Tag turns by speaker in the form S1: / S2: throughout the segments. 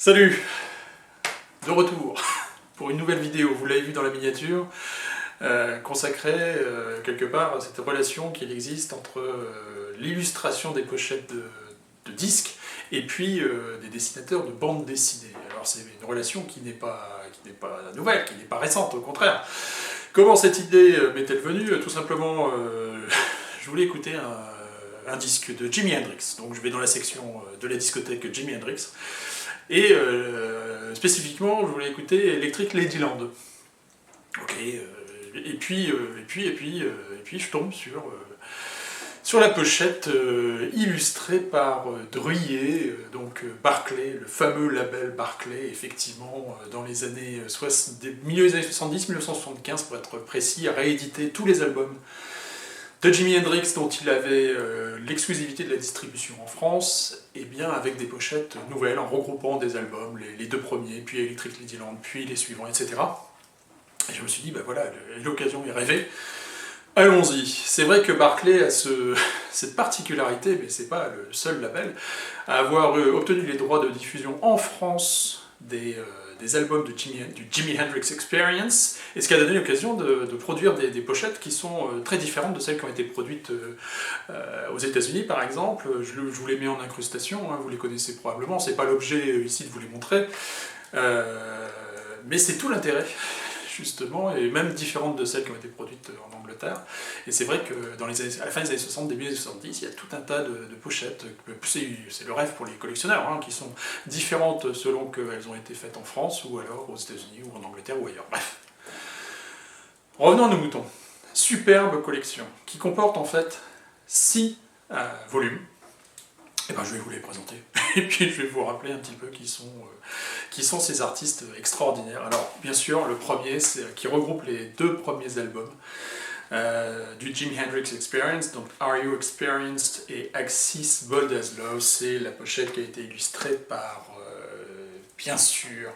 S1: Salut! De retour pour une nouvelle vidéo, vous l'avez vu dans la miniature, consacrée quelque part à cette relation qu'il existe entre l'illustration des pochettes de disques et puis des dessinateurs de bandes dessinées. Alors c'est une relation qui n'est pas nouvelle, qui n'est pas récente, au contraire. Comment cette idée m'est-elle venue? Tout simplement, je voulais écouter un disque de Jimi Hendrix, donc je vais dans la section de la discothèque Jimi Hendrix, et spécifiquement je voulais écouter Electric Ladyland. Ok, et puis je tombe sur la pochette illustrée par Druillet, donc Barclay, le fameux label Barclay, effectivement, dans les années milieu des années 70, 1975 pour être précis, a réédité tous les albums de Jimi Hendrix dont il avait l'exclusivité de la distribution en France, et bien avec des pochettes nouvelles, en regroupant des albums, les deux premiers, puis Electric Ladyland, puis les suivants, etc. Et je me suis dit, ben voilà, l'occasion est rêvée, allons-y. C'est vrai que Barclay a cette particularité, mais c'est pas le seul label, à avoir obtenu les droits de diffusion en France des albums du Jimi Hendrix Experience, et ce qui a donné l'occasion de produire des pochettes qui sont très différentes de celles qui ont été produites aux États-Unis, par exemple. Je vous les mets en incrustation, hein, vous les connaissez probablement, c'est pas l'objet ici de vous les montrer, mais c'est tout l'intérêt, justement, et même différentes de celles qui ont été produites en Angleterre. Et c'est vrai que à la fin des années 60, début des années 70, il y a tout un tas de pochettes, c'est le rêve pour les collectionneurs, hein, qui sont différentes selon qu'elles ont été faites en France, ou alors aux États-Unis, ou en Angleterre, ou ailleurs. Bref. Revenons à nos moutons. Superbe collection, qui comporte en fait 6 volumes. Et ben, je vais vous les présenter, et puis je vais vous rappeler un petit peu qui sont ces artistes extraordinaires. Alors, bien sûr, le premier, qui regroupe les 2 premiers albums du Jimi Hendrix Experience, donc Are You Experienced et Axis Bold as Love. C'est la pochette qui a été illustrée par, bien sûr,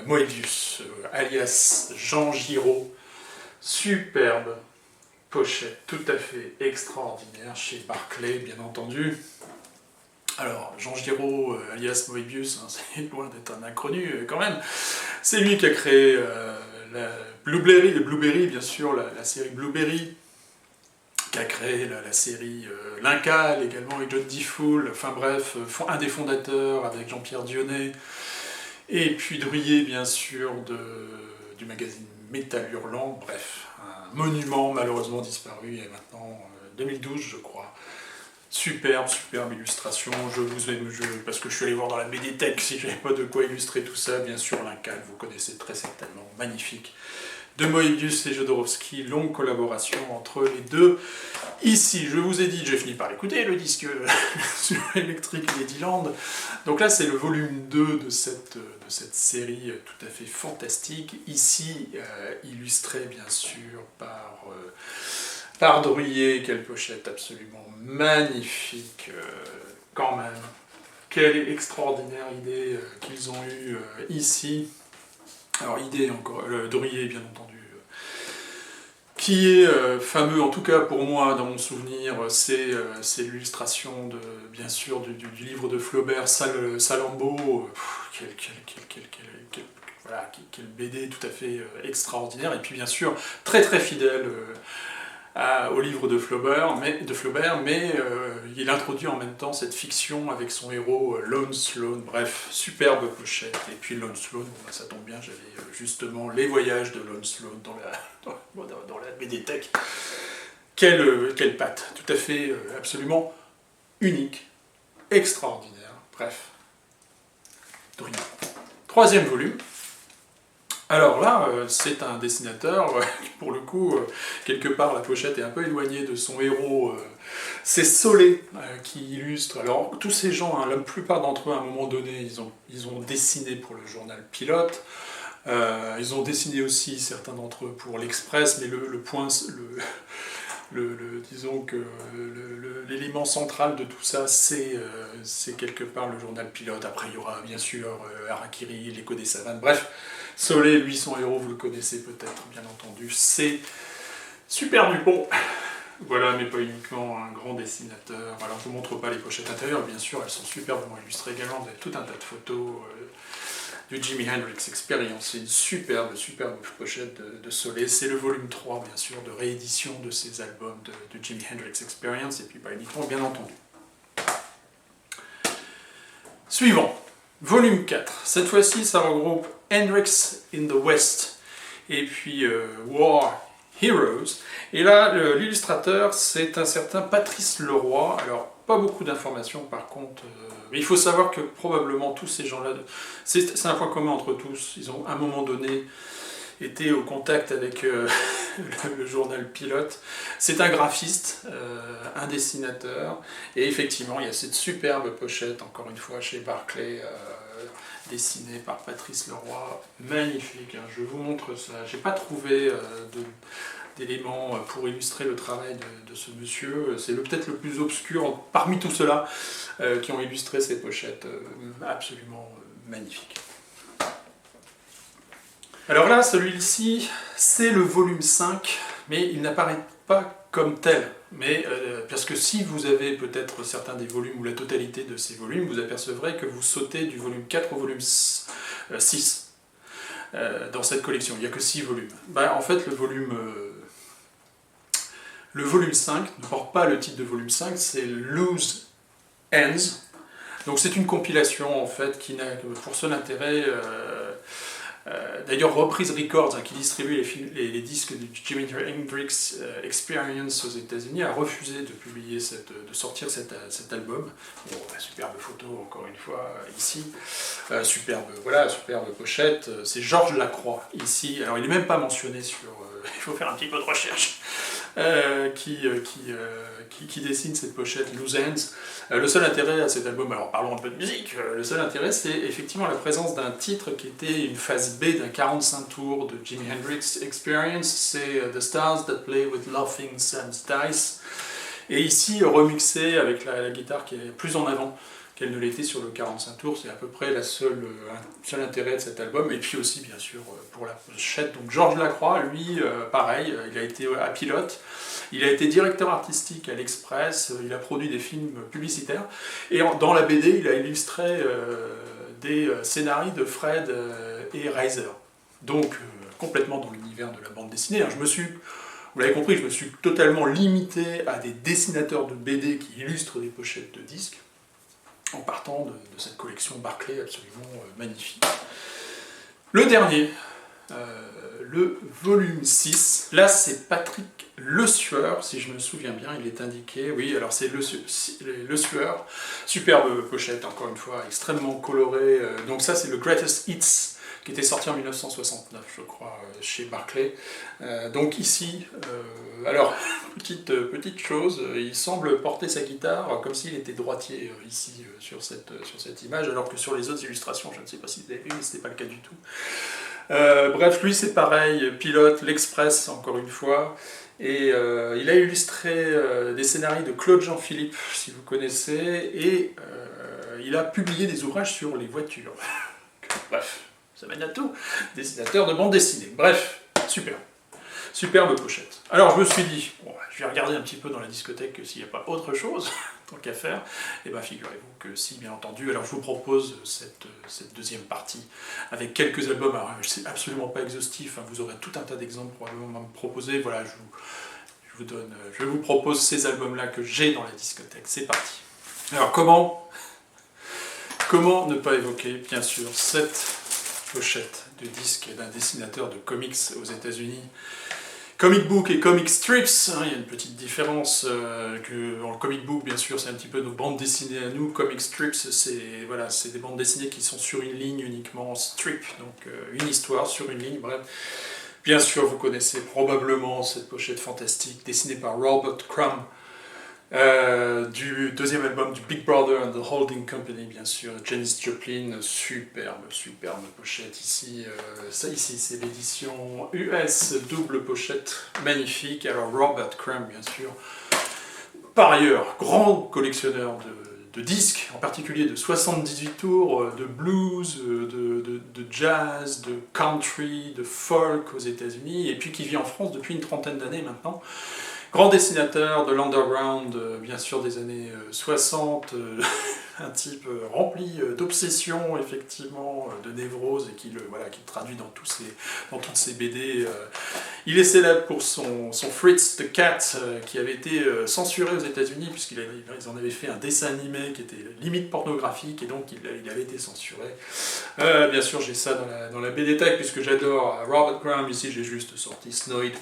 S1: Moebius, alias Jean Giraud. Superbe pochette, tout à fait extraordinaire, chez Barclay, bien entendu. Alors, Jean Giraud, alias Moebius, hein, c'est loin d'être un inconnu quand même. C'est lui qui a créé la Blueberry, bien sûr, la série Blueberry, qui a créé la série L'Incal, également avec John DeFool, enfin bref, un des fondateurs avec Jean-Pierre Dionnet, et puis Druillet, bien sûr, du magazine Métal Hurlant, bref, un monument malheureusement disparu il y a maintenant 2012, je crois. Superbe illustration, parce que je suis allé voir dans la Médiathèque si j'avais pas de quoi illustrer tout ça, bien sûr l'Incal, vous connaissez très certainement, magnifique, de Moebius et Jodorowsky, longue collaboration entre les deux. Ici, je vous ai dit, j'ai fini par l'écouter, le disque sur Electric Ladyland, donc là c'est le volume 2 de cette série tout à fait fantastique, ici illustré bien sûr par Druillet. Quelle pochette absolument magnifique, quand même. Quelle extraordinaire idée qu'ils ont eue ici. Alors, idée encore, Druillet, bien entendu, qui est fameux, en tout cas pour moi, dans mon souvenir, c'est l'illustration, bien sûr, du livre de Flaubert, Salammbô. Voilà, quelle BD tout à fait extraordinaire, et puis bien sûr, très très fidèle au livre de Flaubert, mais il introduit en même temps cette fiction avec son héros Lone Sloane. Bref, superbe pochette. Et puis Lone Sloane, ça tombe bien, j'avais justement les voyages de Lone Sloane dans la Médiathèque. Quelle patte, tout à fait, absolument unique, extraordinaire. Bref, Druillet. 3e volume. Alors là, c'est un dessinateur, pour le coup, quelque part la pochette est un peu éloignée de son héros, c'est Solé qui illustre. Alors tous ces gens, hein, la plupart d'entre eux à un moment donné, ils ont dessiné pour le journal Pilote, ils ont dessiné aussi certains d'entre eux pour l'Express, mais disons que l'élément central de tout ça, c'est quelque part le journal Pilote. Après, il y aura bien sûr Harakiri, l'écho des savanes, bref. Solé, lui, son héros, vous le connaissez peut-être, bien entendu, c'est Super Dupont. Voilà, mais pas uniquement un grand dessinateur. Alors je vous montre pas les pochettes intérieures, bien sûr, elles sont superbement illustrées également, vous avez tout un tas de photos du Jimi Hendrix Experience. C'est une superbe pochette de Solé. C'est le volume 3, bien sûr, de réédition de ces albums de Jimi Hendrix Experience, et puis pas uniquement, bien entendu. Suivant, volume 4. Cette fois-ci, ça regroupe Hendrix in the West, et puis War Heroes. Et là, l'illustrateur, c'est un certain Patrice Leroy. Alors, pas beaucoup d'informations par contre, mais il faut savoir que probablement tous ces gens-là, c'est un point commun entre tous, ils ont à un moment donné été au contact avec le journal Pilote. C'est un graphiste, un dessinateur, et effectivement il y a cette superbe pochette, encore une fois chez Barclay, dessinée par Patrice Leroy, magnifique, hein. Je vous montre ça, j'ai pas trouvé d'éléments pour illustrer le travail de ce monsieur. C'est peut-être le plus obscur parmi tous ceux-là qui ont illustré ces pochettes absolument magnifiques. Alors là, celui-ci, c'est le volume 5, mais il n'apparaît pas comme tel. Mais parce que si vous avez peut-être certains des volumes ou la totalité de ces volumes, vous apercevrez que vous sautez du volume 4 au volume 6 dans cette collection. Il n'y a que 6 volumes. En fait, le volume 5 ne porte pas le titre de volume 5, c'est Loose Ends. Donc c'est une compilation en fait qui n'a pour seul intérêt, d'ailleurs Reprise Records, qui distribue les disques de Jimi Hendrix Experience aux États-Unis, a refusé de publier de sortir cet album. Bon, superbe photo encore une fois ici, superbe pochette. C'est Georges Lacroix ici. Alors il n'est même pas mentionné sur. Il faut faire un petit peu de recherche. Qui dessine cette pochette Loose Ends. Le seul intérêt à cet album, alors parlons un peu de musique, le seul intérêt c'est effectivement la présence d'un titre qui était une phase B d'un 45 tours de Jimi Hendrix Experience, c'est The Stars That Play With Laughing Sans Dice, et ici remixé avec la guitare qui est plus en avant qu'elle ne l'était sur le 45 tours, c'est à peu près le seul intérêt de cet album, et puis aussi bien sûr pour la pochette. Donc Georges Lacroix, lui, pareil, il a été à Pilote, il a été directeur artistique à l'Express, il a produit des films publicitaires, et dans la BD, il a illustré des scénarios de Fred et Reiser. Donc complètement dans l'univers de la bande dessinée. Vous l'avez compris, je me suis totalement limité à des dessinateurs de BD qui illustrent des pochettes de disques, en partant de cette collection Barclay absolument magnifique. Le dernier, le volume 6, là c'est Patrick Le Sueur, si je me souviens bien, il est indiqué, oui, alors c'est Le Sueur, superbe pochette, encore une fois, extrêmement colorée, donc ça c'est le Greatest Hits, qui était sorti en 1969, je crois, chez Barclay. Donc ici, alors, petite chose, il semble porter sa guitare comme s'il était droitier ici sur cette image, alors que sur les autres illustrations, je ne sais pas si vous avez vu, mais ce n'était pas le cas du tout. Bref, lui c'est pareil, Pilote, l'Express, encore une fois, et il a illustré des scénarios de Claude Jean-Philippe, si vous connaissez, et il a publié des ouvrages sur les voitures. Bref. Ça mène à tout, dessinateur de bande dessinée. Bref, superbe pochette. Alors je me suis dit, bon, je vais regarder un petit peu dans la discothèque s'il n'y a pas autre chose, tant qu'à faire. Et bien figurez-vous que si, bien entendu. Alors je vous propose cette deuxième partie, avec quelques albums. Alors c'est absolument pas exhaustif, hein, vous aurez tout un tas d'exemples probablement à me proposer. Voilà, je vous propose ces albums-là que j'ai dans la discothèque. C'est parti. Alors comment ne pas évoquer, bien sûr, cette pochette de disque d'un dessinateur de comics aux États-Unis. Comic book et comic strips, hein, il y a une petite différence que dans le comic book, bien sûr, c'est un petit peu nos bandes dessinées à nous. Comic strips, c'est des bandes dessinées qui sont sur une ligne uniquement, strip, donc une histoire sur une ligne, bref. Bien sûr, vous connaissez probablement cette pochette fantastique dessinée par Robert Crumb, du deuxième album du Big Brother and the Holding Company, bien sûr, Janis Joplin, superbe pochette ici. Ça ici, c'est l'édition US, double pochette, magnifique. Alors Robert Crumb, bien sûr, par ailleurs, grand collectionneur de disques, en particulier de 78 tours, de blues, de jazz, de country, de folk aux États-Unis, et puis qui vit en France depuis une trentaine d'années maintenant. Grand dessinateur de l'underground, bien sûr des années 60, un type rempli d'obsessions, effectivement, de névrose, et qui le traduit dans toutes ses BD. Il est célèbre pour son Fritz the Cat, qui avait été censuré aux États-Unis, puisqu'ils en avaient fait un dessin animé qui était limite pornographique, et donc il avait été censuré. Bien sûr, j'ai ça dans la BD Tech, puisque j'adore Robert Crumb. Ici, j'ai juste sorti Snoid.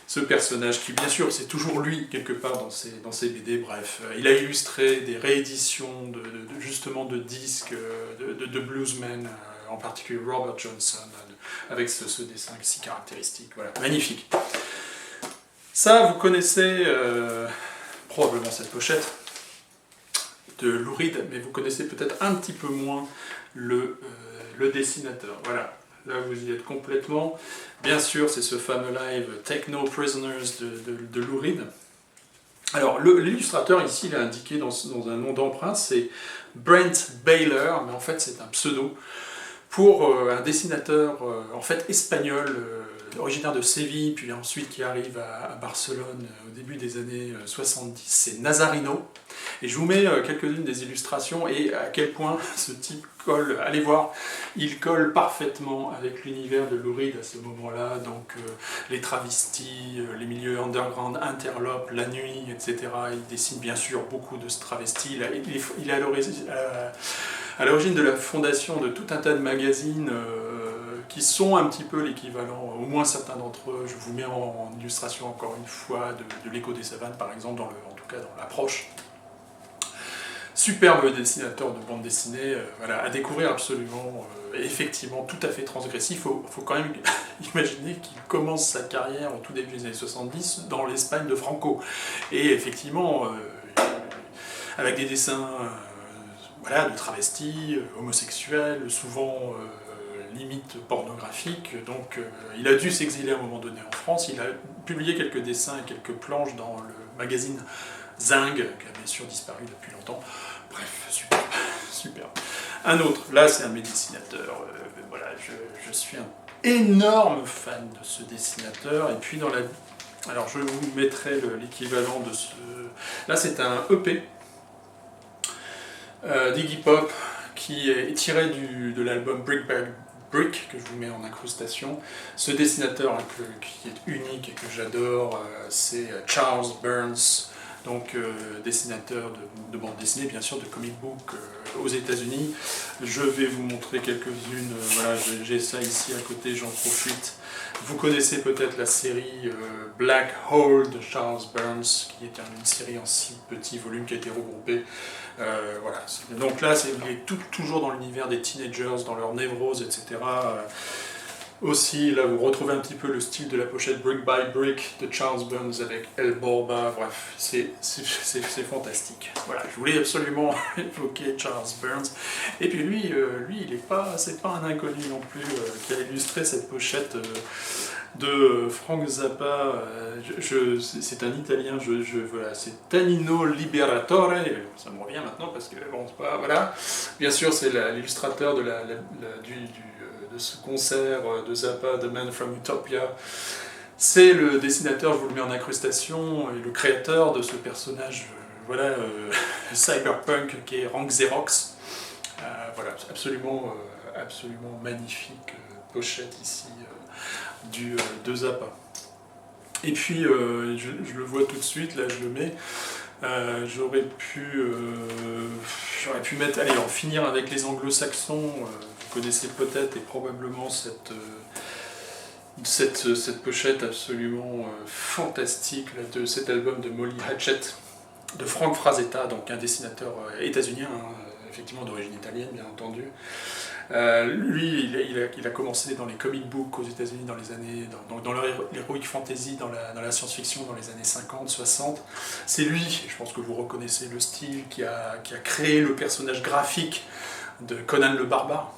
S1: Ce personnage qui, bien sûr, c'est toujours lui, quelque part, dans ses BD, bref. Il a illustré des rééditions justement de disques de bluesmen, en particulier Robert Johnson, avec ce dessin si caractéristique. Voilà, magnifique. Ça, vous connaissez probablement cette pochette de Lou Reed, mais vous connaissez peut-être un petit peu moins le dessinateur. Voilà. Là, vous y êtes complètement. Bien sûr, c'est ce fameux live Take No Prisoners de Lou Reed. Alors, l'illustrateur, ici, il a indiqué dans un nom d'emprunt, c'est Brent Baylor, mais en fait, c'est un pseudo pour un dessinateur, en fait, espagnol, originaire de Séville, puis ensuite qui arrive à Barcelone au début des années 70, c'est Nazarino. Et je vous mets quelques-unes des illustrations et à quel point ce type colle, allez voir, il colle parfaitement avec l'univers de Lou Reed à ce moment-là, donc les travestis, les milieux underground, interlopes, la nuit, etc. Il dessine bien sûr beaucoup de travestis, il est à l'origine de la fondation de tout un tas de magazines qui sont un petit peu l'équivalent, au moins certains d'entre eux, je vous mets en illustration encore une fois, de l'Écho des Savanes par exemple, en tout cas dans l'approche. Superbe dessinateur de bande dessinée, voilà, à découvrir absolument, effectivement tout à fait transgressif. Il faut quand même imaginer qu'il commence sa carrière au tout début des années 70 dans l'Espagne de Franco. Et effectivement, avec des dessins voilà, de travestis, homosexuels, souvent limite pornographiques. Donc il a dû s'exiler à un moment donné en France. Il a publié quelques dessins et quelques planches dans le magazine Zing, qui a bien sûr disparu depuis longtemps. Bref, super, super. Un autre, là c'est un de mes dessinateurs, voilà, je suis un énorme fan de ce dessinateur, et puis alors je vous mettrai l'équivalent de ce... Là c'est un EP d'Iggy Pop, qui est tiré de l'album Brick by Brick, que je vous mets en incrustation. Ce dessinateur qui est unique et que j'adore, c'est Charles Burns, donc dessinateur de bande dessinée, bien sûr, de comic book aux États-Unis. Je vais vous montrer quelques-unes, voilà, j'ai ça ici à côté, j'en profite. Vous connaissez peut-être la série Black Hole de Charles Burns, qui est une série en 6 petits volumes qui a été regroupée. Voilà. Donc là, il est toujours dans l'univers des teenagers, dans leur névrose, etc. Aussi, là, vous retrouvez un petit peu le style de la pochette Brick by Brick de Charles Burns avec El Borba. Bref, c'est fantastique. Voilà, je voulais absolument évoquer Charles Burns. Et puis lui, c'est pas un inconnu non plus qui a illustré cette pochette de Frank Zappa. C'est un Italien. Voilà, c'est Tanino Liberatore. Ça me revient maintenant parce que bon, c'est pas voilà. Bien sûr, c'est l'illustrateur de de ce concert de Zappa, The Man from Utopia. C'est le dessinateur, je vous le mets en incrustation, et le créateur de ce personnage voilà, cyberpunk qui est Rank Xerox. Voilà, absolument magnifique pochette ici de Zappa. Et puis, je le vois tout de suite, là je le mets. J'aurais pu mettre, allez, en finir avec les anglo-saxons. Vous connaissez peut-être et probablement cette pochette absolument fantastique là, de cet album de Molly Hatchet, de Frank Frazetta, donc un dessinateur états-unien, effectivement d'origine italienne bien entendu. Lui, il a commencé dans les comic books aux États-Unis dans les années, dans l'heroic fantasy, dans la science-fiction dans les années 50, 60. C'est lui, je pense que vous reconnaissez le style, qui a créé le personnage graphique de Conan le Barbare.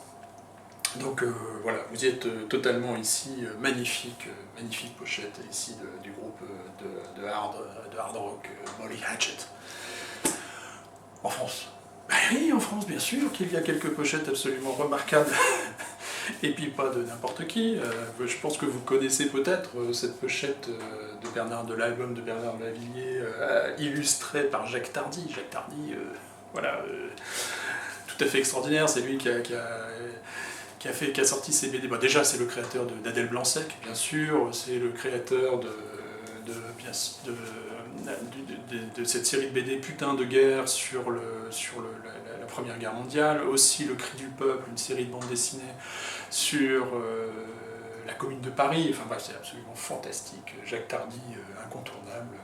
S1: Donc voilà, vous y êtes totalement ici, magnifique pochette ici du groupe de hard rock Molly Hatchet. En France. Ben oui, en France, bien sûr qu'il y a quelques pochettes absolument remarquables et puis pas de n'importe qui. Je pense que vous connaissez peut-être cette pochette de l'album de Bernard Lavilliers, illustrée par Jacques Tardy. Jacques Tardy, voilà, tout à fait extraordinaire, c'est lui qui a sorti ces BD. Bon, déjà, c'est le créateur d'Adèle Blanc-Sec, bien sûr, c'est le créateur de cette série de BD Putain de guerre sur la Première Guerre mondiale, aussi Le Cri du Peuple, une série de bandes dessinées sur la Commune de Paris. Enfin bref, c'est absolument fantastique. Jacques Tardy, incontournable,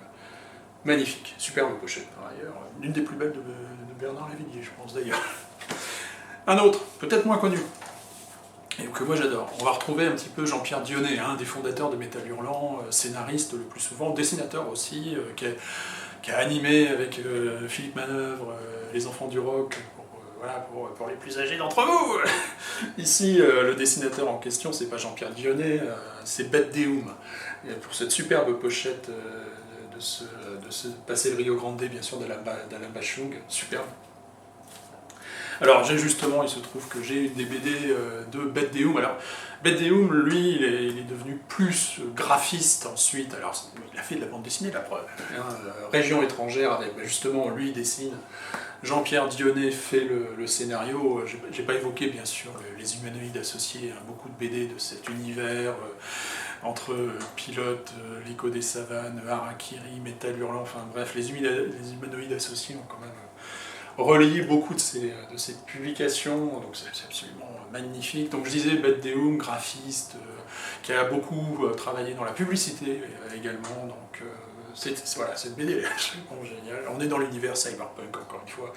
S1: magnifique, superbe pochette par ailleurs, l'une des plus belles de Bernard Lavilliers, je pense d'ailleurs. Un autre, peut-être moins connu, et que moi j'adore. On va retrouver un petit peu Jean-Pierre Dionnet, un des fondateurs de Métal Hurlant, scénariste le plus souvent, dessinateur aussi, qui a animé avec Philippe Manœuvre, Les Enfants du Rock, pour les plus âgés d'entre vous. Ici, le dessinateur en question, c'est pas Jean-Pierre Dionnet, c'est Bête Deum. Et pour cette superbe pochette de ce Passer le Rio Grande, bien sûr, d'Alain Bachung, superbe. Alors justement, il se trouve que j'ai des BD de Bête Deum. Alors, Bête Deum, lui, il est devenu plus graphiste ensuite. Alors, il a fait de la bande dessinée, la preuve. Région étrangère, avec justement, lui, il dessine. Jean-Pierre Dionnet fait le scénario. J'ai pas évoqué, bien sûr, les humanoïdes associés, beaucoup de BD de cet univers, entre Pilote, L'écho des savanes, Harakiri, Métal Hurlant, enfin bref, les humanoïdes associés ont quand même relie beaucoup de ces publications, donc c'est absolument magnifique. Donc je disais, Bête Deum, graphiste, qui a beaucoup travaillé dans la publicité également, donc voilà, cette BD est absolument géniale. On est dans l'univers cyberpunk, encore une fois.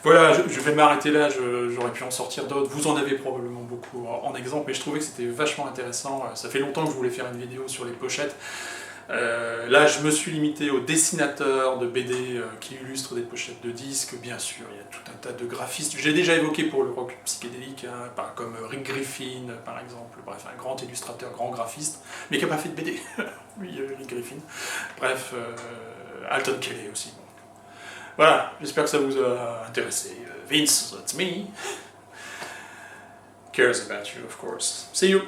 S1: Voilà, je vais m'arrêter là, j'aurais pu en sortir d'autres, vous en avez probablement beaucoup en exemple, mais je trouvais que c'était vachement intéressant. Ça fait longtemps que je voulais faire une vidéo sur les pochettes. Là, je me suis limité aux dessinateurs de BD qui illustrent des pochettes de disques, bien sûr, il y a tout un tas de graphistes. J'ai déjà évoqué pour le rock psychédélique, comme Rick Griffin, par exemple, bref, un grand illustrateur, grand graphiste, mais qui n'a pas fait de BD, lui, Rick Griffin. Bref, Alton Kelly aussi. Bon. Voilà, j'espère que ça vous a intéressé. Vince, that's me. Cares about you, of course. See you!